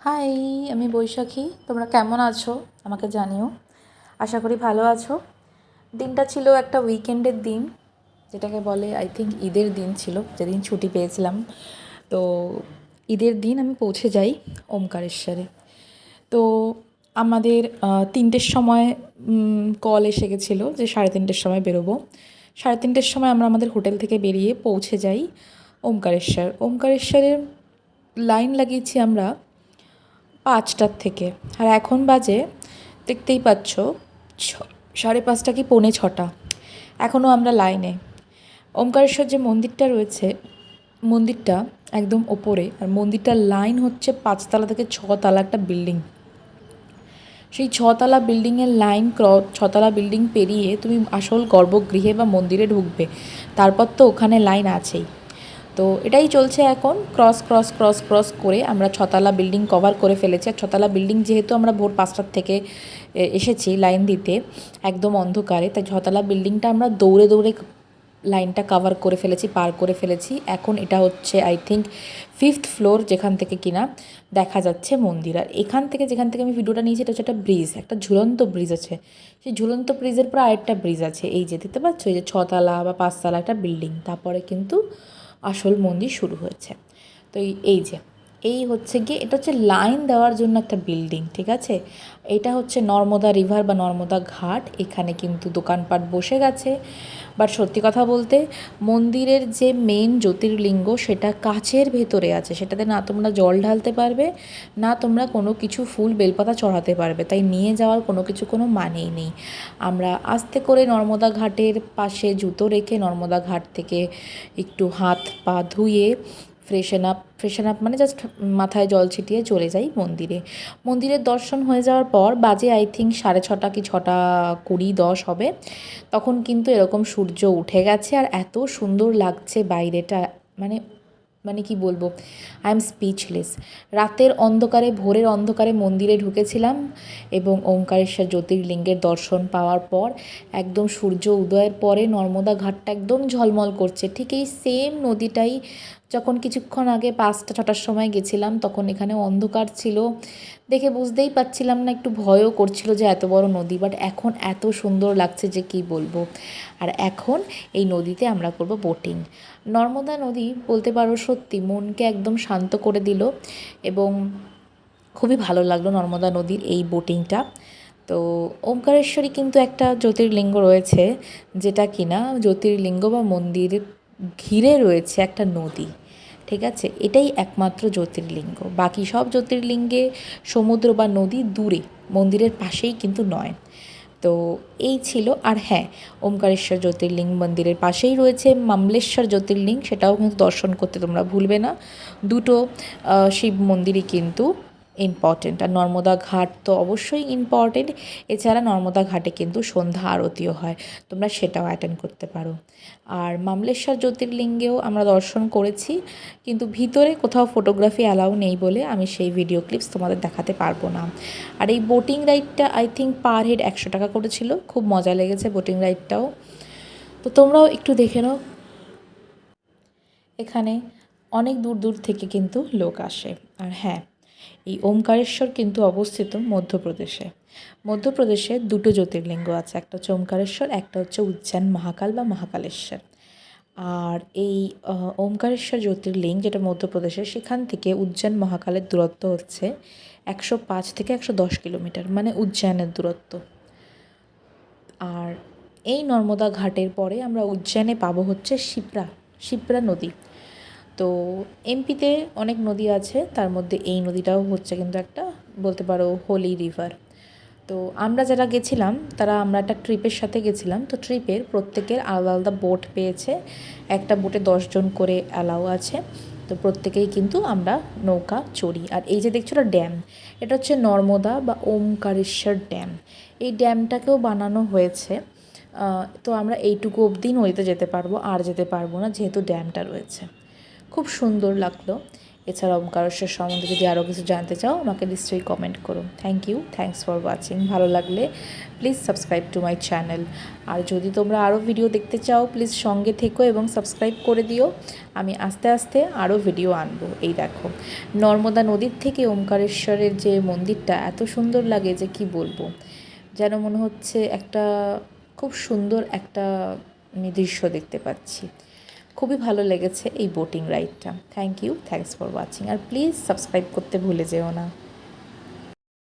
High, আমি বৈশাখী। তোমরা কেমন আছো আমাকে জানিও। আশা করি ভালো আছো। দিনটা ছিল একটা উইকেন্ডের দিন, যেটাকে বলে আই থিঙ্ক ঈদের দিন ছিল, যেদিন ছুটি পেয়েছিলাম। তো ঈদের দিন আমি পৌঁছে যাই ওমকারেশ্বরে। তো আমাদের 3টের সময় কল এসে গেছিলো যে 3:30-র সময় বেরোবো। 3:30-র সময় আমরা আমাদের হোটেল থেকে বেরিয়ে পৌঁছে যাই ওমকারেশ্বর। ওমকারেশ্বরের লাইন লাগিয়েছি আমরা 5টার থেকে, আর এখন বাজে দেখতেই পাচ্ছ 5:30 কি 5:45। এখনও আমরা লাইনে। ওমকারেশ্বর যে মন্দিরটা রয়েছে, মন্দিরটা একদম ওপরে, আর মন্দিরটার লাইন হচ্ছে 5তলা থেকে 6তলা একটা বিল্ডিং। সেই 6তলা বিল্ডিংয়ের লাইন 6তলা বিল্ডিং পেরিয়ে তুমি আসল গর্ভগৃহে বা মন্দিরে ঢুকবে, তারপর তো ওখানে লাইন আছেই। তো এটাই চলছে এখন, ক্রস করে আমরা 6তলা বিল্ডিং কভার করে ফেলেছি। আর 6তলা বিল্ডিং যেহেতু আমরা ভোর 5টার থেকে এসেছি লাইন দিতে একদম অন্ধকারে, তাই 6তলা বিল্ডিংটা আমরা দৌড়ে দৌড়ে লাইনটা কভার করে ফেলেছি, পার করে ফেলেছি। এখন এটা হচ্ছে আই থিঙ্ক 5th ফ্লোর, যেখান থেকে কিনা দেখা যাচ্ছে মন্দির। আর এখান থেকে যেখান থেকে আমি ভিডিওটা নিয়েছি, এটা হচ্ছে একটা ব্রিজ, একটা ঝুলন্ত ব্রিজ আছে। সেই ঝুলন্ত ব্রিজের পর আরেকটা ব্রিজ আছে, এই যে দেখতে পাচ্ছ, এই যে 6তলা বা 5তলা একটা বিল্ডিং, তারপরে কিন্তু আসল মন্দির শুরু হয়েছে। তো এই যে এই হচ্ছে গিয়ে, এটা হচ্ছে লাইন দেওয়ার জন্য একটা বিল্ডিং, ঠিক আছে। এটা হচ্ছে নর্মদা রিভার বা নর্মদা ঘাট। এখানে কিন্তু দোকানপাট বসে গেছে। বাট সত্যি কথা বলতে, মন্দিরের যে মেন জ্যোতির্লিঙ্গ সেটা কাচের ভেতরে আছে, সেটাতে না তোমরা জল ঢালতে পারবে, না তোমরা কোনো কিছু ফুল বেলপাতা চড়াতে পারবে, তাই নিয়ে যাওয়ার কোনো মানেই নেই। আমরা আস্তে করে নর্মদা ঘাটের পাশে জুতো রেখে নর্মদা ঘাট থেকে একটু হাত পা ধুয়ে ফ্রেশন আপ মানে জাস্ট মাথায় জল ছিটিয়ে চলে যাই মন্দিরে। মন্দিরের দর্শন হয়ে যাওয়ার পর বাজে আই থিঙ্ক 6:30 কি 6:20-10 হবে। তখন কিন্তু এরকম সূর্য উঠে গেছে, আর এত সুন্দর লাগছে বাইরেটা, মানে মানে কি বলবো, আই এম স্পিচলেস। রাতের অন্ধকারে, ভোরের অন্ধকারে মন্দিরে ঢুকেছিলাম, এবং ওমকারেশ্বর জ্যোতির্লিঙ্গের দর্শন পাওয়ার পর একদম সূর্য উদয়ের পরে নর্মদা ঘাটটা একদম ঝলমল করছে। ঠিক এই সেম নদীটাই যখন কিছুক্ষণ আগে 5টা-6টার সময় গেছিলাম, তখন এখানে অন্ধকার ছিল, দেখে বুঝতেই পারছিলাম না, একটু ভয়ও করছিল যে এত বড় নদী। বাট এখন এত সুন্দর লাগছে যে কি বলবো। আর এখন এই নদীতে আমরা করব বোটিং। নর্মদা নদী বলতে পারো সত্যি মনকে একদম শান্ত করে দিল, এবং খুবই ভালো লাগলো নর্মদা নদীর এই বোটিংটা। তো ওমকারেশ্বরী কিন্তু একটা জ্যোতির্লিঙ্গ রয়েছে, যেটা কিনা জ্যোতির্লিঙ্গ বা মন্দির ঘিরে রয়েছে একটা নদী, ঠিক আছে। এটাই একমাত্র জ্যোতির্লিঙ্গ, বাকি সব জ্যোতির্লিঙ্গে সমুদ্র বা নদী দূরে, মন্দিরের পাশেই কিন্তু নয়। তো এই ছিল। আর হ্যাঁ, ওমকারেশ্বর জ্যোতির্লিঙ্গ মন্দিরের পাশেই রয়েছে মামলেশ্বর জ্যোতির্লিঙ্গ, সেটাও কিন্তু দর্শন করতে তোমরা ভুলবে না। দুটো শিব মন্দিরই কিন্তু ইম্পর্টেন্ট। আর নর্মদা ঘাট তো অবশ্যই ইম্পর্টেন্ট। এছাড়া নর্মদা ঘাটে কিন্তু সন্ধ্যা আরতিও হয়, তোমরা সেটাও অ্যাটেন্ড করতে পারো। আর মামলেশ্বর জ্যোতির্লিঙ্গেও আমরা দর্শন করেছি, কিন্তু ভিতরে কোথাও ফটোগ্রাফি অ্যালাউ নেই বলে আমি সেই ভিডিও ক্লিপস তোমাদের দেখাতে পারবো না। আর এই বোটিং রাইডটা আই থিঙ্ক পার হেড 100 টাকা করেছিল, খুব মজা লেগেছে বোটিং রাইডটাও। তো তোমরাও একটু দেখে নাও। এখানে অনেক দূর দূর থেকে কিন্তু লোক আসে। আর হ্যাঁ, এই ওমকারেশ্বর কিন্তু অবস্থিত মধ্যপ্রদেশে। মধ্যপ্রদেশে দুটো জ্যোতির্লিঙ্গ আছে, একটা হচ্ছে ওমকারেশ্বর, একটা হচ্ছে উজ্জৈন মহাকাল বা মহাকালেশ্বর। আর এই ওমকারেশ্বর জ্যোতির্লিঙ্গ যেটা মধ্যপ্রদেশে, সেখান থেকে উজ্জৈন মহাকালের দূরত্ব হচ্ছে 105 থেকে 110 কিলোমিটার, মানে উজ্জয়নের দূরত্ব। আর এই নর্মদা ঘাটের পরে আমরা উজ্জয়নে পাবো হচ্ছে শিপ্রা নদী। তো এমপিতে অনেক নদী আছে, তার মধ্যে এই নদীটাও হচ্ছে কিন্তু একটা, বলতে পারো, হোলি রিভার। তো আমরা যারা গেছিলাম আমরা একটা ট্রিপের সাথে গেছিলাম। তো ট্রিপের প্রত্যেকের আলাদা আলাদা বোট পেয়েছে, একটা বোটে 10 জন করে অ্যালাউ আছে। তো প্রত্যেকেই কিন্তু আমরা নৌকা চড়ি। আর এই যে দেখছো না ড্যাম, এটা হচ্ছে নর্মদা বা ওমকারেশ্বর ড্যাম। এই ড্যামটাকেও বানানো হয়েছে। তো আমরা এইটুকু অবধি নদীতে যেতে পারবো, আর যেতে পারবো না, যেহেতু ড্যামটা রয়েছে। খুব সুন্দর লাগলো। এছাড়া ওমকারেশ্বর সম্বন্ধে যদি আরও কিছু জানতে চাও আমাকে নিশ্চয়ই কমেন্ট করো। Thanks for watching. ভালো লাগলে please subscribe to my channel. আর যদি তোমরা আরও ভিডিও দেখতে চাও প্লিজ সঙ্গে থেকো এবং সাবস্ক্রাইব করে দিও। আমি আস্তে আস্তে আরও ভিডিও আনবো। এই দেখো নর্মদা নদীর থেকে ওমকারেশ্বরের যে মন্দিরটা এত সুন্দর লাগে যে কি বলবো, যেন মনে হচ্ছে একটা খুব সুন্দর একটা দৃশ্য দেখতে পাচ্ছি। খুবই ভালো লেগেছে এই বোটিং রাইডটা। Thanks for watching. আর প্লিজ সাবস্ক্রাইব করতে ভুলে যেও না।